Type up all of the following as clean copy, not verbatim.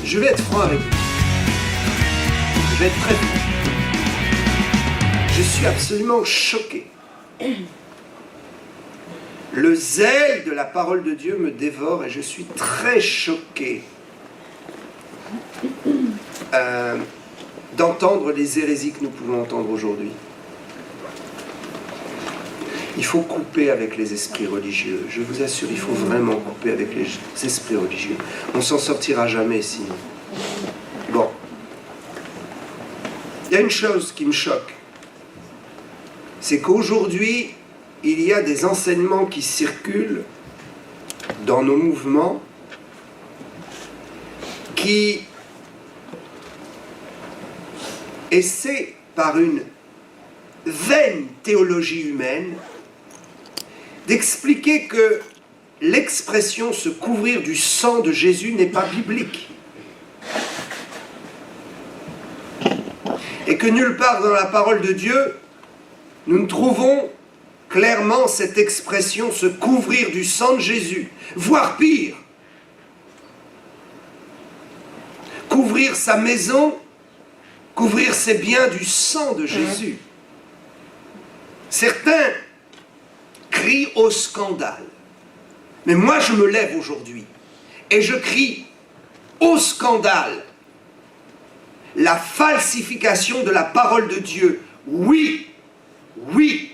Je vais être franc avec vous. Je vais être très franc. Je suis absolument choqué. Le zèle de la parole de Dieu me dévore et je suis très choqué d'entendre les hérésies que nous pouvons entendre aujourd'hui. Il faut couper avec les esprits religieux. Je vous assure, il faut vraiment couper avec les esprits religieux. On s'en sortira jamais sinon. Bon. Il y a une chose qui me choque. C'est qu'aujourd'hui, il y a des enseignements qui circulent dans nos mouvements qui essaient, par une vaine théologie humaine, d'expliquer que l'expression « se couvrir du sang de Jésus » n'est pas biblique. Et que nulle part dans la parole de Dieu, nous ne trouvons clairement cette expression « se couvrir du sang de Jésus », voire pire, couvrir sa maison, couvrir ses biens du sang de Jésus. Certains crient au scandale. Mais moi, je me lève aujourd'hui et je crie au scandale. La falsification de la parole de Dieu. Oui, oui,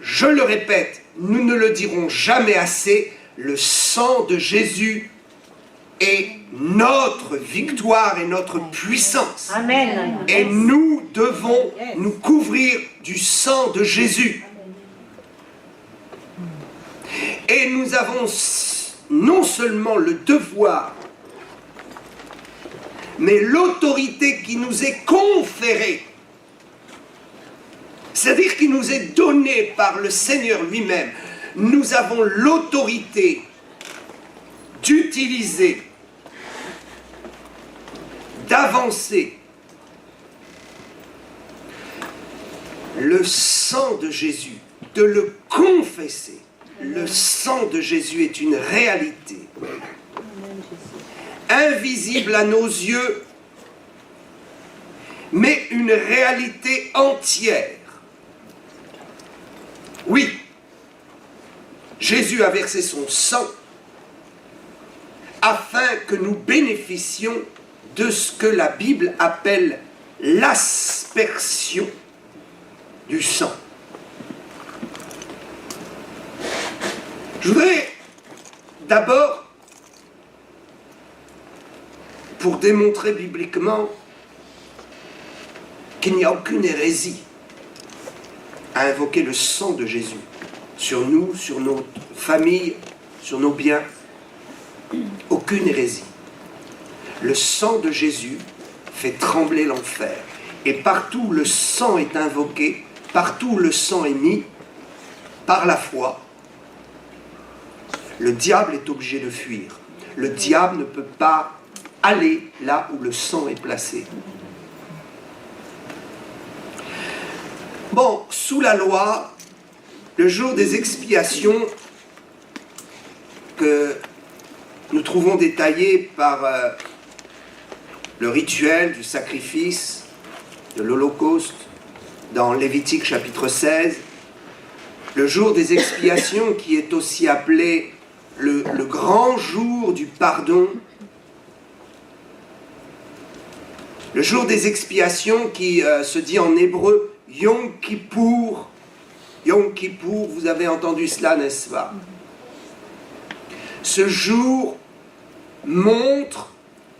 je le répète, nous ne le dirons jamais assez, le sang de Jésus est notre victoire et notre puissance. Amen. Et nous devons nous couvrir du sang de Jésus. Et nous avons non seulement le devoir, mais l'autorité qui nous est conférée, c'est-à-dire qui nous est donnée par le Seigneur lui-même. Nous avons l'autorité d'utiliser, d'avancer le sang de Jésus, de le confesser. Le sang de Jésus est une réalité, invisible à nos yeux, mais une réalité entière. Oui, Jésus a versé son sang afin que nous bénéficions de ce que la Bible appelle l'aspersion du sang. Je voudrais d'abord, pour démontrer bibliquement qu'il n'y a aucune hérésie à invoquer le sang de Jésus sur nous, sur notre famille, sur nos biens, aucune hérésie. Le sang de Jésus fait trembler l'enfer. Et partout où le sang est invoqué, partout où le sang est mis, par la foi, le diable est obligé de fuir. Le diable ne peut pas aller là où le sang est placé. Bon, sous la loi, le jour des expiations que nous trouvons détaillé par le rituel du sacrifice, de l'Holocauste, dans Lévitique chapitre 16, le jour des expiations qui est aussi appelé le grand jour du pardon, le jour des expiations qui se dit en hébreu Yom Kippour. Yom Kippour, vous avez entendu cela, n'est-ce pas? Ce jour montre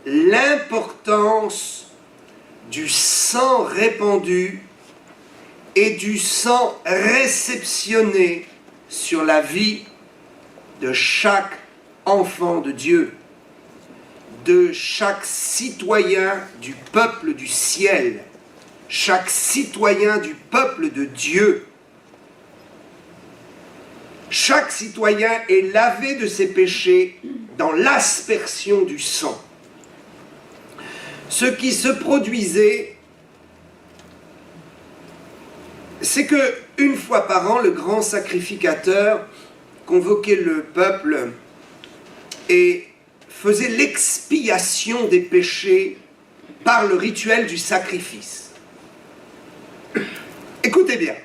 l'importance du sang répandu et du sang réceptionné sur la vie de chaque enfant de Dieu, de chaque citoyen du peuple du ciel, chaque citoyen du peuple de Dieu. Chaque citoyen est lavé de ses péchés dans l'aspersion du sang. Ce qui se produisait, c'est que une fois par an, le grand sacrificateur convoquait le peuple et faisait l'expiation des péchés par le rituel du sacrifice. Écoutez bien.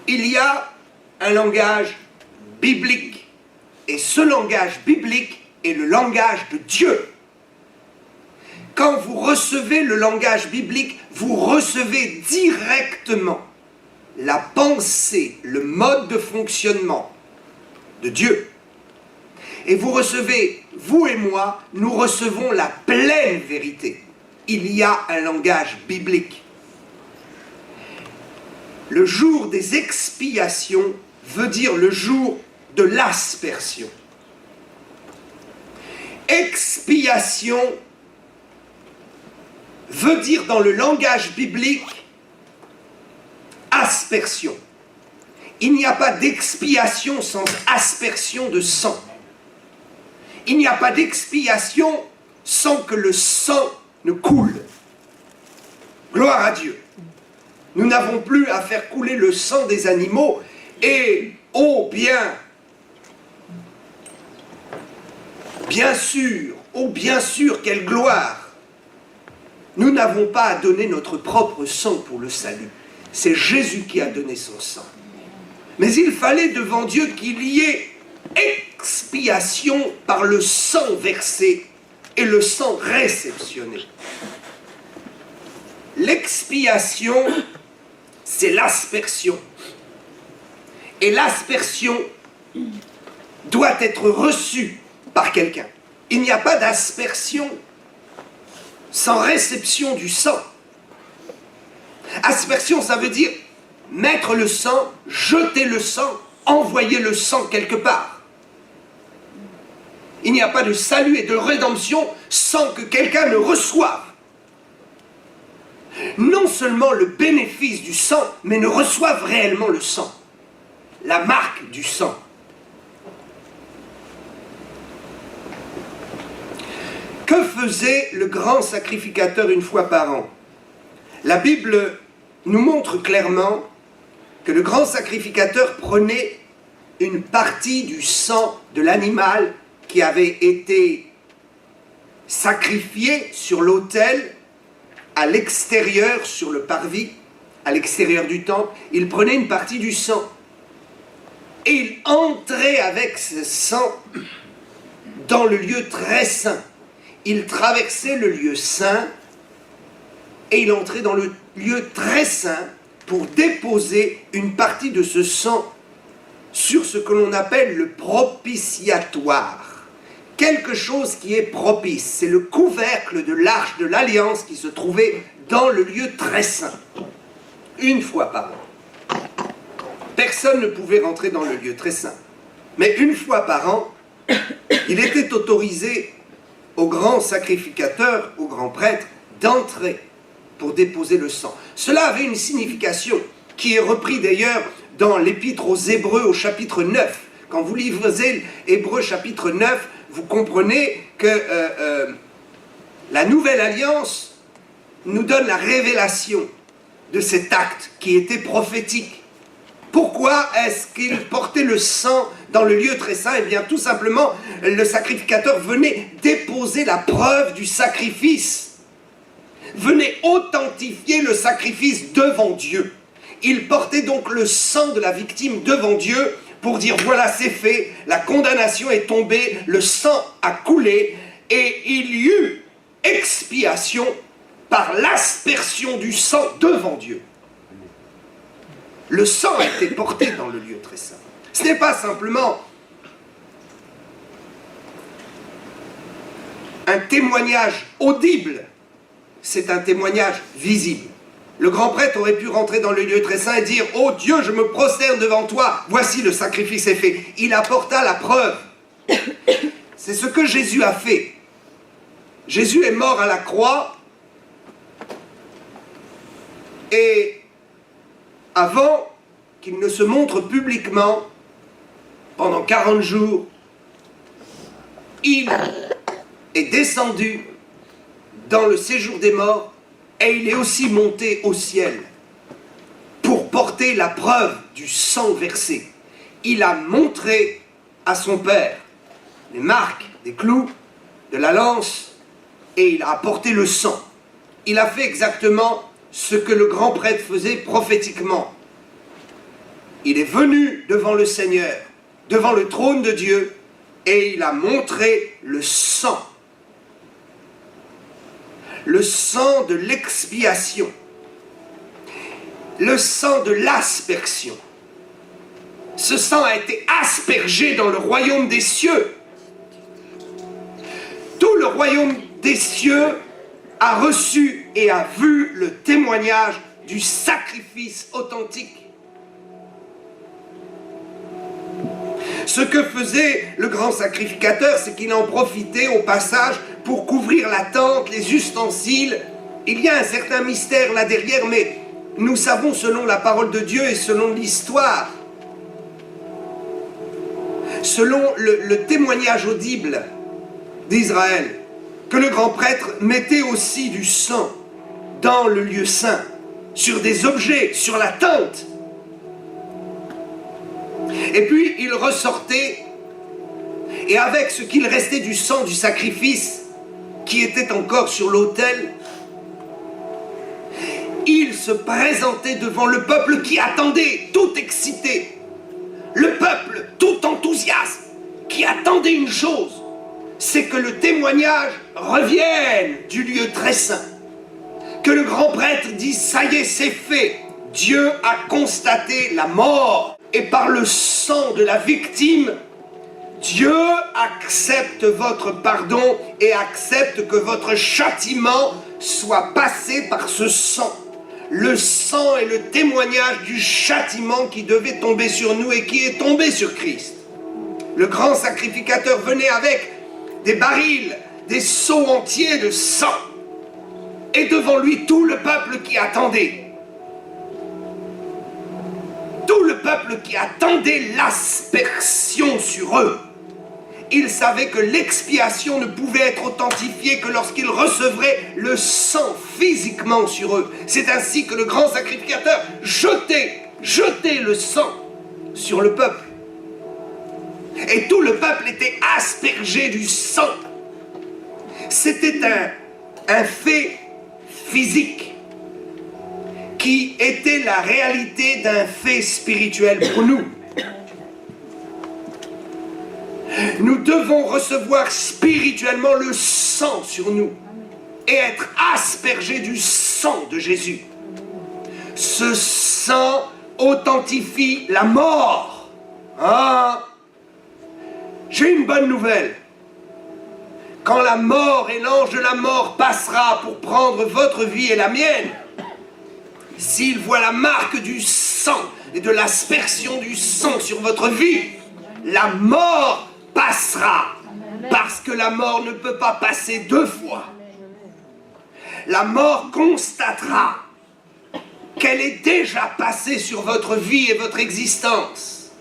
Il y a un langage biblique. Et ce langage biblique est le langage de Dieu. Quand vous recevez le langage biblique, vous recevez directement la pensée, le mode de fonctionnement de Dieu. Et vous recevez, vous et moi, nous recevons la pleine vérité. Il y a un langage biblique. Le jour des expiations veut dire le jour de l'aspersion. Expiation veut dire dans le langage biblique aspersion. Il n'y a pas d'expiation sans aspersion de sang. Il n'y a pas d'expiation sans que le sang ne coule. Gloire à Dieu. Nous n'avons plus à faire couler le sang des animaux et, oh bien sûr, quelle gloire! Nous n'avons pas à donner notre propre sang pour le salut. C'est Jésus qui a donné son sang. Mais il fallait devant Dieu qu'il y ait expiation par le sang versé et le sang réceptionné. L'expiation, c'est l'aspersion. Et l'aspersion doit être reçue par quelqu'un. Il n'y a pas d'aspersion sans réception du sang. Aspersion, ça veut dire mettre le sang, jeter le sang, envoyer le sang quelque part. Il n'y a pas de salut et de rédemption sans que quelqu'un ne reçoive non seulement le bénéfice du sang, mais ne reçoive réellement le sang, la marque du sang. Que faisait le grand sacrificateur une fois par an? La Bible nous montre clairement que le grand sacrificateur prenait une partie du sang de l'animal qui avait été sacrifié sur l'autel, à l'extérieur, sur le parvis, à l'extérieur du temple. Il prenait une partie du sang et il entrait avec ce sang dans le lieu très saint. Il traversait le lieu saint et il entrait dans le lieu très saint pour déposer une partie de ce sang sur ce que l'on appelle le propitiatoire. Quelque chose qui est propice, c'est le couvercle de l'arche de l'Alliance qui se trouvait dans le lieu très saint, une fois par an. Personne ne pouvait rentrer dans le lieu très saint, mais une fois par an, il était autorisé au grand sacrificateur, au grand prêtre, d'entrer pour déposer le sang. Cela avait une signification qui est reprise d'ailleurs dans l'épître aux Hébreux au chapitre 9. Quand vous lisez Hébreux chapitre 9, vous comprenez que la nouvelle alliance nous donne la révélation de cet acte qui était prophétique. Pourquoi est-ce qu'il portait le sang dans le lieu très saint? Eh bien, tout simplement, le sacrificateur venait déposer la preuve du sacrifice. Venait authentifier le sacrifice devant Dieu. Il portait donc le sang de la victime devant Dieu pour dire voilà, c'est fait, la condamnation est tombée, le sang a coulé et il y eut expiation par l'aspersion du sang devant Dieu. Le sang a été porté dans le lieu très saint. Ce n'est pas simplement un témoignage audible, c'est un témoignage visible. Le grand prêtre aurait pu rentrer dans le lieu très saint et dire « Oh Dieu, je me prosterne devant toi, voici le sacrifice est fait. » Il apporta la preuve. C'est ce que Jésus a fait. Jésus est mort à la croix et avant qu'il ne se montre publiquement, pendant 40 jours, il est descendu dans le séjour des morts et il est aussi monté au ciel pour porter la preuve du sang versé. Il a montré à son Père les marques des clous, de la lance, et il a apporté le sang. Il a fait exactement ce que le grand prêtre faisait prophétiquement. Il est venu devant le Seigneur, devant le trône de Dieu, et il a montré le sang de l'expiation, le sang de l'aspersion. Ce sang a été aspergé dans le royaume des cieux. Tout le royaume des cieux a reçu et a vu le témoignage du sacrifice authentique. Ce que faisait le grand sacrificateur, c'est qu'il en profitait au passage pour couvrir la tente, les ustensiles. Il y a un certain mystère là derrière, mais nous savons selon la parole de Dieu et selon l'histoire, selon le témoignage audible d'Israël, que le grand prêtre mettait aussi du sang dans le lieu saint, sur des objets, sur la tente. Et puis il ressortait, et avec ce qu'il restait du sang du sacrifice qui était encore sur l'autel, il se présentait devant le peuple qui attendait, tout excité. Le peuple, tout enthousiasme, qui attendait une chose, c'est que le témoignage revienne du lieu très saint. Que le grand prêtre dise, ça y est, c'est fait. Dieu a constaté la mort. Et par le sang de la victime, Dieu accepte votre pardon et accepte que votre châtiment soit passé par ce sang. Le sang est le témoignage du châtiment qui devait tomber sur nous et qui est tombé sur Christ. Le grand sacrificateur venait avec des barils, des seaux entiers de sang. Et devant lui, tout le peuple qui attendait. Tout le peuple qui attendait l'aspersion sur eux. Ils savaient que l'expiation ne pouvait être authentifiée que lorsqu'ils recevraient le sang physiquement sur eux. C'est ainsi que le grand sacrificateur jetait le sang sur le peuple. Et tout le peuple était aspergé du sang. C'était un fait physique qui était la réalité d'un fait spirituel pour nous. Nous devons recevoir spirituellement le sang sur nous et être aspergés du sang de Jésus. Ce sang authentifie la mort. Ah, j'ai une bonne nouvelle. Quand la mort et l'ange de la mort passera pour prendre votre vie et la mienne, s'il voit la marque du sang et de l'aspersion du sang sur votre vie, la mort passera. Parce que la mort ne peut pas passer deux fois. La mort constatera qu'elle est déjà passée sur votre vie et votre existence.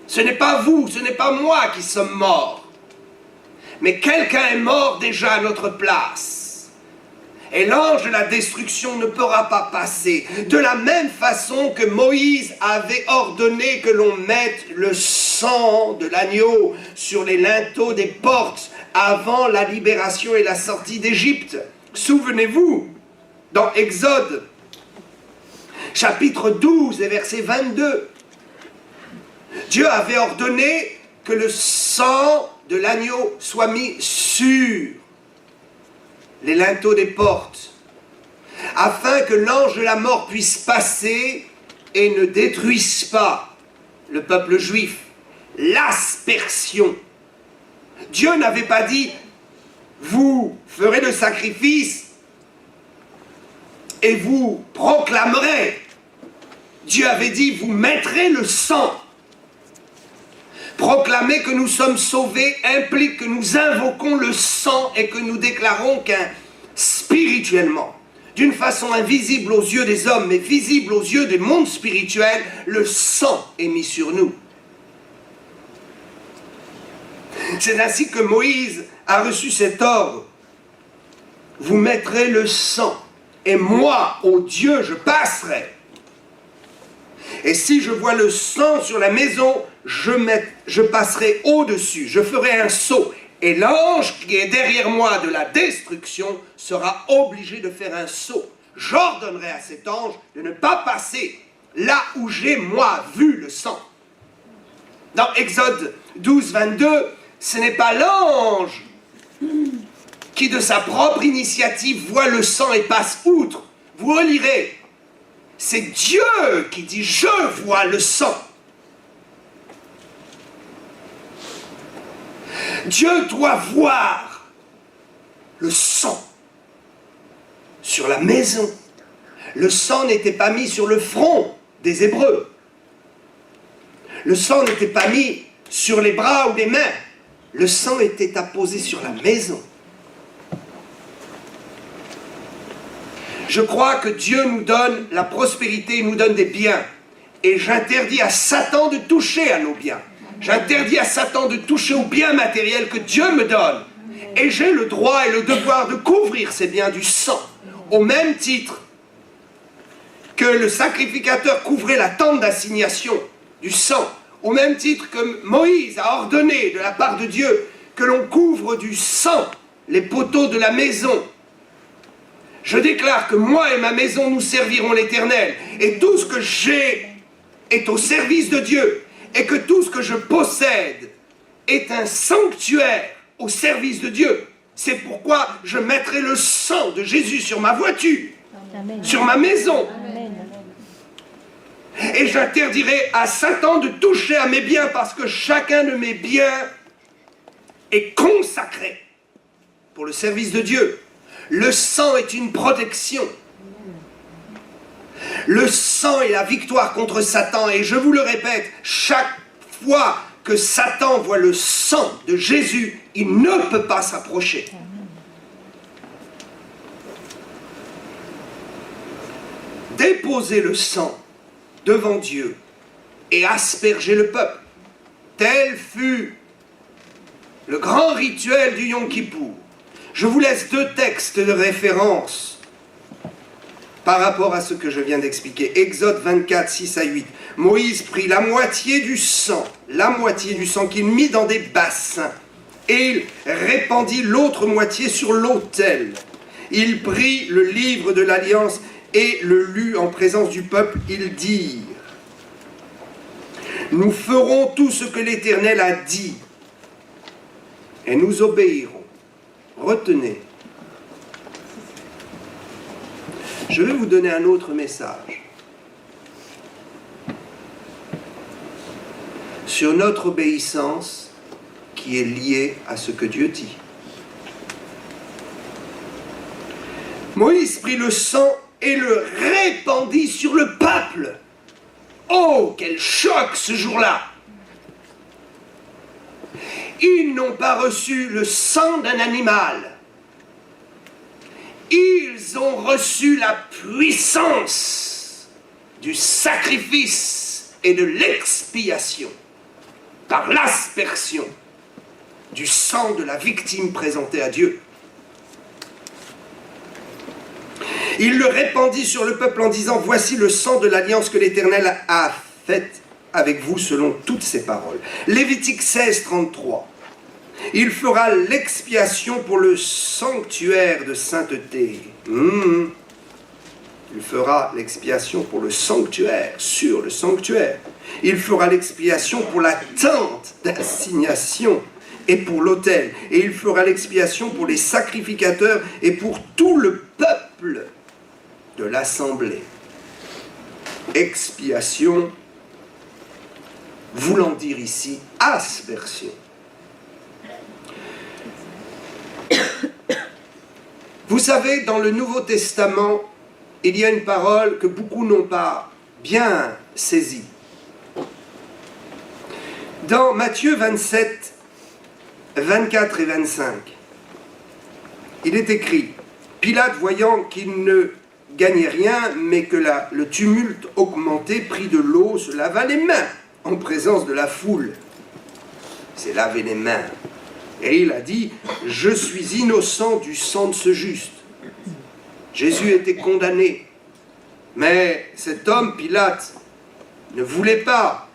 Ce n'est pas vous, ce n'est pas moi qui sommes morts. Mais quelqu'un est mort déjà à notre place. Et l'ange de la destruction ne pourra pas passer. De la même façon que Moïse avait ordonné que l'on mette le sang de l'agneau sur les linteaux des portes avant la libération et la sortie d'Égypte. Souvenez-vous, dans Exode, chapitre 12 et verset 22, Dieu avait ordonné que le sang de l'agneau soit mis sur les linteaux des portes, afin que l'ange de la mort puisse passer et ne détruise pas le peuple juif. L'aspersion. Dieu n'avait pas dit, vous ferez le sacrifice et vous proclamerez. Dieu avait dit, vous mettrez le sang. Proclamer que nous sommes sauvés implique que nous invoquons le sang et que nous déclarons qu'un spirituellement, d'une façon invisible aux yeux des hommes, mais visible aux yeux des mondes spirituels, le sang est mis sur nous. C'est ainsi que Moïse a reçu cet ordre. Vous mettrez le sang, et moi, ô Dieu, je passerai. Et si je vois le sang sur la maison, je passerai au-dessus, je ferai un saut, Et l'ange qui est derrière moi de la destruction sera obligé de faire un saut. J'ordonnerai à cet ange de ne pas passer là où j'ai, moi, vu le sang. Dans Exode 12, 22, ce n'est pas l'ange qui, de sa propre initiative, voit le sang et passe outre. Vous relirez. C'est Dieu qui dit « Je vois le sang ». Dieu doit voir le sang sur la maison. Le sang n'était pas mis sur le front des Hébreux. Le sang n'était pas mis sur les bras ou les mains. Le sang était apposé sur la maison. Je crois que Dieu nous donne la prospérité, il nous donne des biens. Et j'interdis à Satan de toucher à nos biens. J'interdis à Satan de toucher aux biens matériels que Dieu me donne. Et j'ai le droit et le devoir de couvrir ces biens du sang. Au même titre que le sacrificateur couvrait la tente d'assignation du sang. Au même titre que Moïse a ordonné de la part de Dieu que l'on couvre du sang les poteaux de la maison. Je déclare que moi et ma maison, nous servirons l'Éternel. Et tout ce que j'ai est au service de Dieu. Et que tout ce que je possède est un sanctuaire au service de Dieu. C'est pourquoi je mettrai le sang de Jésus sur ma voiture, Amen. Sur ma maison. Amen. Et j'interdirai à Satan de toucher à mes biens parce que chacun de mes biens est consacré pour le service de Dieu. Le sang est une protection. Le sang est la victoire contre Satan. Et je vous le répète, chaque fois que Satan voit le sang de Jésus, il ne peut pas s'approcher. Déposez le sang devant Dieu et aspergez le peuple. Tel fut le grand rituel du Yom Kippour. Je vous laisse 2 textes de référence par rapport à ce que je viens d'expliquer. Exode 24, 6 à 8. Moïse prit la moitié du sang qu'il mit dans des bassins, et il répandit l'autre moitié sur l'autel. Il prit le livre de l'Alliance et le lut en présence du peuple. Ils dirent: nous ferons tout ce que l'Éternel a dit, et nous obéirons. Retenez. Je vais vous donner un autre message sur notre obéissance qui est liée à ce que Dieu dit. Moïse prit le sang et le répandit sur le peuple. Oh, quel choc ce jour-là! Ils n'ont pas reçu le sang d'un animal. Ils ont reçu la puissance du sacrifice et de l'expiation par l'aspersion du sang de la victime présentée à Dieu. Il le répandit sur le peuple en disant: voici le sang de l'alliance que l'Éternel a faite avec vous selon toutes ses paroles. Lévitique 16, 33. Il fera l'expiation pour le sanctuaire de sainteté. Il fera l'expiation pour le sanctuaire, sur le sanctuaire. Il fera l'expiation pour la tente d'assignation et pour l'autel. Et il fera l'expiation pour les sacrificateurs et pour tout le peuple de l'assemblée. Expiation, voulant dire ici aspersion. Vous savez, dans le Nouveau Testament, il y a une parole que beaucoup n'ont pas bien saisie. Dans Matthieu 27, 24 et 25, il est écrit: Pilate, voyant qu'il ne gagnait rien, mais que le tumulte augmentait, prit de l'eau, se lava les mains en présence de la foule. C'est laver les mains. Et il a dit: je suis innocent du sang de ce juste. Jésus était condamné. Mais cet homme, Pilate, ne voulait pas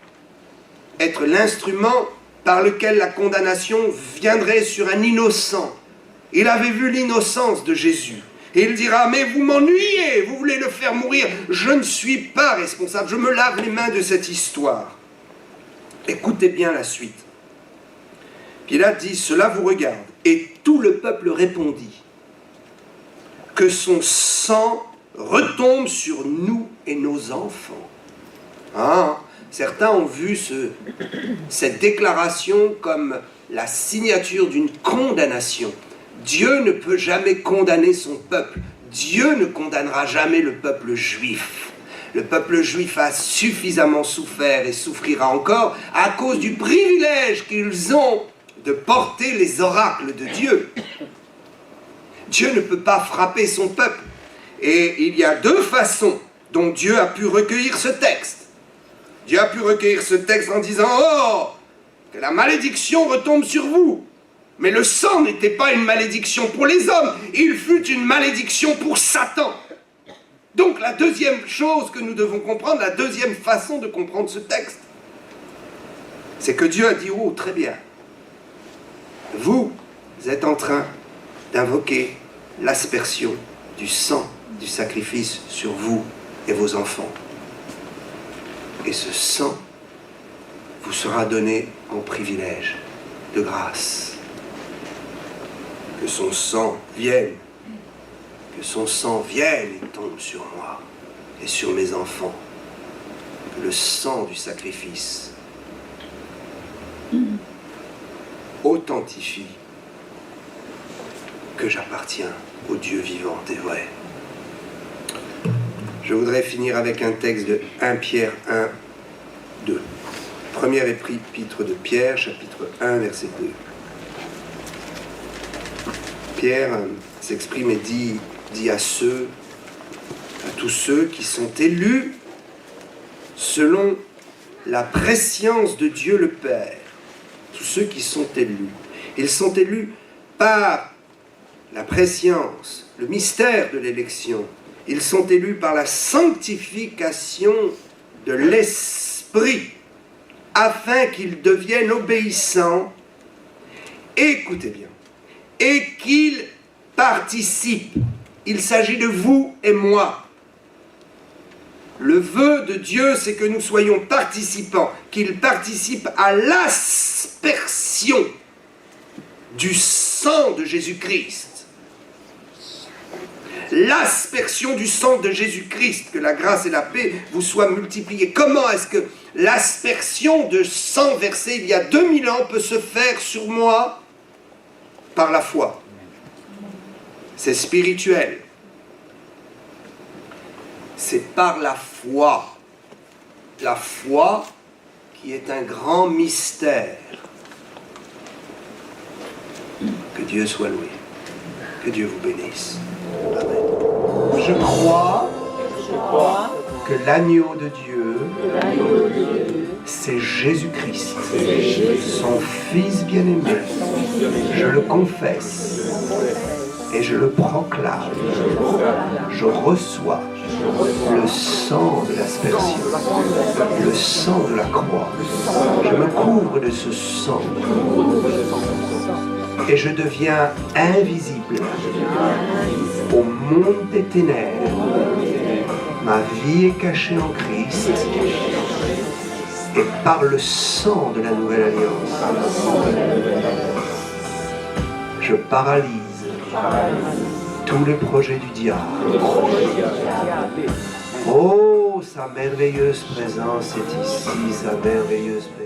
être l'instrument par lequel la condamnation viendrait sur un innocent. Il avait vu l'innocence de Jésus. Et il dira, mais vous m'ennuyez, vous voulez le faire mourir. Je ne suis pas responsable, je me lave les mains de cette histoire. Écoutez bien la suite. Pilate dit, cela vous regarde. Et tout le peuple répondit, que son sang retombe sur nous et nos enfants. Ah, certains ont vu cette déclaration comme la signature d'une condamnation. Dieu ne peut jamais condamner son peuple. Dieu ne condamnera jamais le peuple juif. Le peuple juif a suffisamment souffert et souffrira encore à cause du privilège qu'ils ont de porter les oracles de Dieu. Dieu ne peut pas frapper son peuple. Et il y a deux façons dont Dieu a pu recueillir ce texte. Dieu a pu recueillir ce texte en disant « Oh, que la malédiction retombe sur vous !» Mais le sang n'était pas une malédiction pour les hommes, il fut une malédiction pour Satan. Donc la deuxième chose que nous devons comprendre, la deuxième façon de comprendre ce texte, c'est que Dieu a dit « Oh, très bien, vous êtes en train d'invoquer l'aspersion du sang du sacrifice sur vous et vos enfants. Et ce sang vous sera donné en privilège de grâce. Que son sang vienne, que son sang vienne et tombe sur moi et sur mes enfants. Que le sang du sacrifice authentifie que j'appartiens au Dieu vivant et vrai. Je voudrais finir avec un texte de 1 Pierre 1, 2. Première épître de Pierre, chapitre 1, verset 2. Pierre s'exprime et dit à tous ceux qui sont élus selon la prescience de Dieu le Père. Tous ceux qui sont élus. Ils sont élus par la prescience, le mystère de l'élection. Ils sont élus par la sanctification de l'Esprit, afin qu'ils deviennent obéissants, écoutez bien, et qu'ils participent. Il s'agit de vous et moi. Le vœu de Dieu, c'est que nous soyons participants, qu'ils participent à l'aspersion du sang de Jésus-Christ. L'aspersion du sang de Jésus-Christ, que la grâce et la paix vous soient multipliées. Comment est-ce que l'aspersion de sang versé il y a 2000 ans peut se faire sur moi? Par la foi. C'est spirituel. C'est par la foi. La foi qui est un grand mystère. Que Dieu soit loué. Que Dieu vous bénisse. Amen. Je crois que l'agneau de Dieu, c'est Jésus-Christ, son Fils bien-aimé. Je le confesse et je le proclame. Je reçois le sang de l'aspersion, le sang de la croix. Je me couvre de ce sang et je deviens invisible au monde des ténèbres. Ma vie est cachée en Christ et par le sang de la nouvelle alliance, je paralyse tous les projets du diable. Oh, sa merveilleuse présence est ici, sa merveilleuse présence.